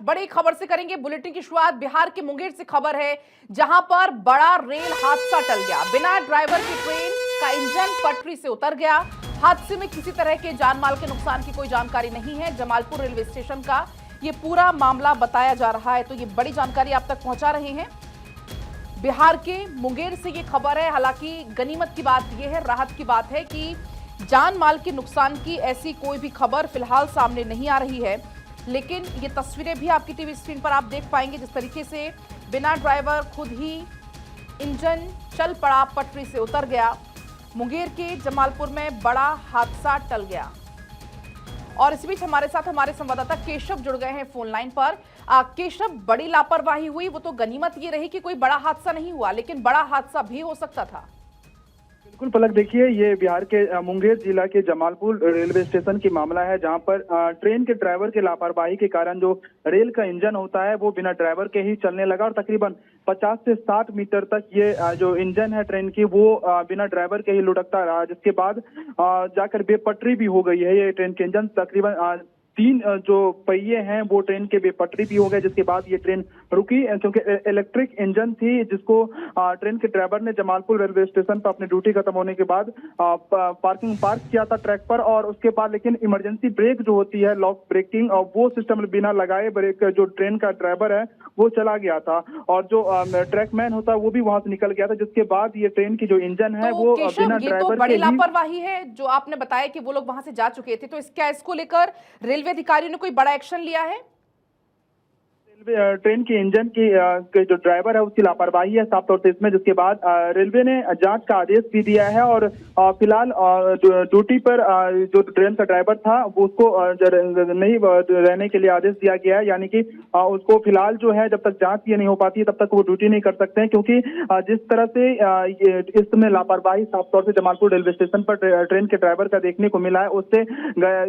बड़ी खबर से करेंगे बुलेटिन की शुरुआत। बिहार के मुंगेर से खबर है, जहां पर बड़ा रेल हादसा टल गया। बिना ड्राइवर की ट्रेन का इंजन पटरी से उतर गया। हादसे में किसी तरह के जान माल के नुकसान की कोई जानकारी नहीं है। जमालपुर रेलवे स्टेशन का ये पूरा मामला बताया जा रहा है, तो ये बड़ी जानकारी आप तक पहुंचा रहे हैं। बिहार के मुंगेर से ये खबर है। हालांकि गनीमत की बात यह है, राहत की बात है कि जान माल के नुकसान की ऐसी कोई भी खबर फिलहाल सामने नहीं आ रही है। लेकिन ये तस्वीरें भी आपकी टीवी स्क्रीन पर आप देख पाएंगे, जिस तरीके से बिना ड्राइवर खुद ही इंजन चल पड़ा, पटरी से उतर गया। मुंगेर के जमालपुर में बड़ा हादसा टल गया। और इस बीच हमारे साथ हमारे संवाददाता केशव जुड़ गए हैं फोन लाइन पर। केशव, बड़ी लापरवाही हुई, वो तो गनीमत ये रही कि कोई बड़ा हादसा नहीं हुआ, लेकिन बड़ा हादसा भी हो सकता था। बिल्कुल पलक, देखिए ये बिहार के मुंगेर जिला के जमालपुर रेलवे स्टेशन की मामला है, जहां पर ट्रेन के ड्राइवर के लापरवाही के कारण जो रेल का इंजन होता है वो बिना ड्राइवर के ही चलने लगा और तकरीबन 50 से 60 मीटर तक ये जो इंजन है ट्रेन की वो बिना ड्राइवर के ही लुढ़कता रहा, जिसके बाद जाकर बेपटरी भी हो गई है ये ट्रेन के इंजन। तकरीबन 3 जो पहिए हैं वो ट्रेन के बेपटरी भी हो गए, जिसके बाद ये ट्रेन रुकी, क्योंकि इलेक्ट्रिक इंजन थी जिसको ट्रेन के ड्राइवर ने जमालपुर रेलवे स्टेशन पर अपनी ड्यूटी खत्म होने के बाद पार्क किया था ट्रैक पर। और उसके बाद लेकिन इमरजेंसी ब्रेक जो होती है, लॉक ब्रेकिंग, और वो सिस्टम बिना लगाए ब्रेक जो ट्रेन का ड्राइवर है वो चला गया था और जो ट्रैकमैन होता है वो भी वहां से निकल गया था, जिसके बाद ये ट्रेन की जो इंजन है तो वो बिना ड्राइवर तो बड़ी लापरवाही है जो आपने बताया कि वो लोग वहां से जा चुके थे। तो इसको लेकर रेलवे अधिकारियों ने कोई बड़ा एक्शन लिया है? ट्रेन के इंजन की जो ड्राइवर है उसकी लापरवाही है साफ तौर से इसमें, जिसके बाद रेलवे ने जांच का आदेश भी दिया है और फिलहाल जो ड्यूटी पर जो ट्रेन का ड्राइवर था वो उसको नहीं रहने के लिए आदेश दिया गया है, यानी कि उसको फिलहाल जो है जब तक जांच ये नहीं हो पाती है तब तक वो ड्यूटी नहीं कर सकते हैं, क्योंकि जिस तरह से इसमें लापरवाही साफ तौर से जमालपुर रेलवे स्टेशन पर ट्रेन के ड्राइवर का देखने को मिला है, उससे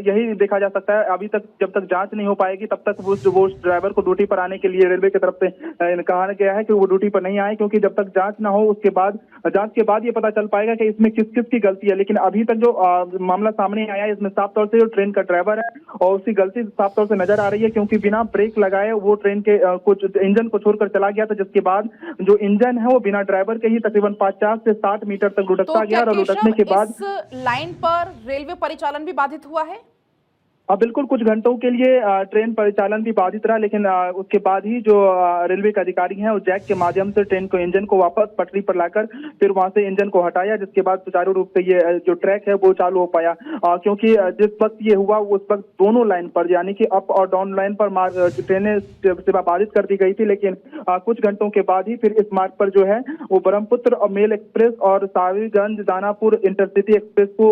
यही देखा जा सकता है अभी तक जब तक जांच नहीं हो पाएगी तब तक वो ड्राइवर को ड्यूटी पर आने के लिए रेलवे की तरफ से कहा गया है कि वो ड्यूटी पर नहीं आए, क्योंकि जब तक जांच ना हो उसके बाद जांच के बाद ये पता चल पाएगा कि इसमें किस किस की गलती है। लेकिन अभी तक जो मामला सामने आया है इसमें साफ तौर से जो ट्रेन का ड्राइवर है और उसकी गलती साफ तौर से नजर आ रही है, क्योंकि बिना ब्रेक लगाए वो ट्रेन के कुछ इंजन को छोड़कर चला गया था, जिसके बाद जो इंजन है वो बिना ड्राइवर के ही तकरीबन 50 से 60 मीटर तक लुढ़कता गया और लुढ़कने के बाद लाइन पर रेलवे परिचालन भी बाधित हुआ है। बिल्कुल कुछ घंटों के लिए ट्रेन परिचालन भी बाधित रहा, लेकिन उसके बाद ही जो रेलवे के अधिकारी हैं वो जैक के माध्यम से ट्रेन को इंजन को वापस पटरी पर लाकर फिर वहां से इंजन को हटाया, जिसके बाद सुचारू रूप से ये जो ट्रैक है वो चालू हो पाया। क्योंकि जिस वक्त ये हुआ उस वक्त दोनों लाइन पर यानी कि अप और डाउन लाइन पर ट्रेनें सेवा बाधित कर दी गई थी, लेकिन कुछ घंटों के बाद ही फिर इस मार्ग पर जो है वो ब्रह्मपुत्र और मेल एक्सप्रेस और सावीरगंज दानापुर इंटरसिटी एक्सप्रेस को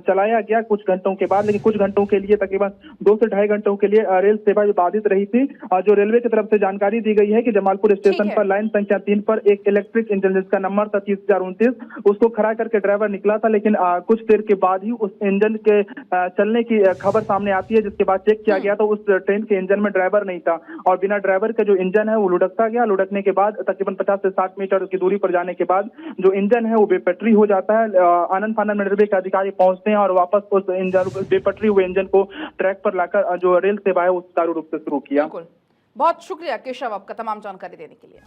चलाया गया कुछ घंटों के बाद। लेकिन कुछ घंटों के लिए तकरीबन 2 से ढाई घंटों के लिए रेल सेवा बाधित रही थी। जो रेलवे की तरफ से जानकारी दी गई है कि जमालपुर स्टेशन पर लाइन संख्या 3 पर एक इलेक्ट्रिक इंजन जिसका नंबर था 30,029 उसको खड़ा करके ड्राइवर निकला था, लेकिन कुछ देर के बाद ही उस इंजन के चलने की खबर सामने आती है, जिसके बाद चेक किया गया तो उस ट्रेन के इंजन में ड्राइवर नहीं था और बिना ड्राइवर का जो इंजन है वो लुढ़कता गया। लुढ़कने के बाद तकरीबन 50 से 60 मीटर की दूरी पर जाने के बाद जो इंजन है वो बेपटरी हो जाता है। आनंद फानन में रेलवे के अधिकारी पहुंचते हैं और वापस उस इंजन बेपटरी हुए इंजन को ट्रैक पर लाकर जो रेल सेवा है वो सुचारू रूप से शुरू किया। बिल्कुल, बहुत शुक्रिया केशव आपका तमाम जानकारी देने के लिए।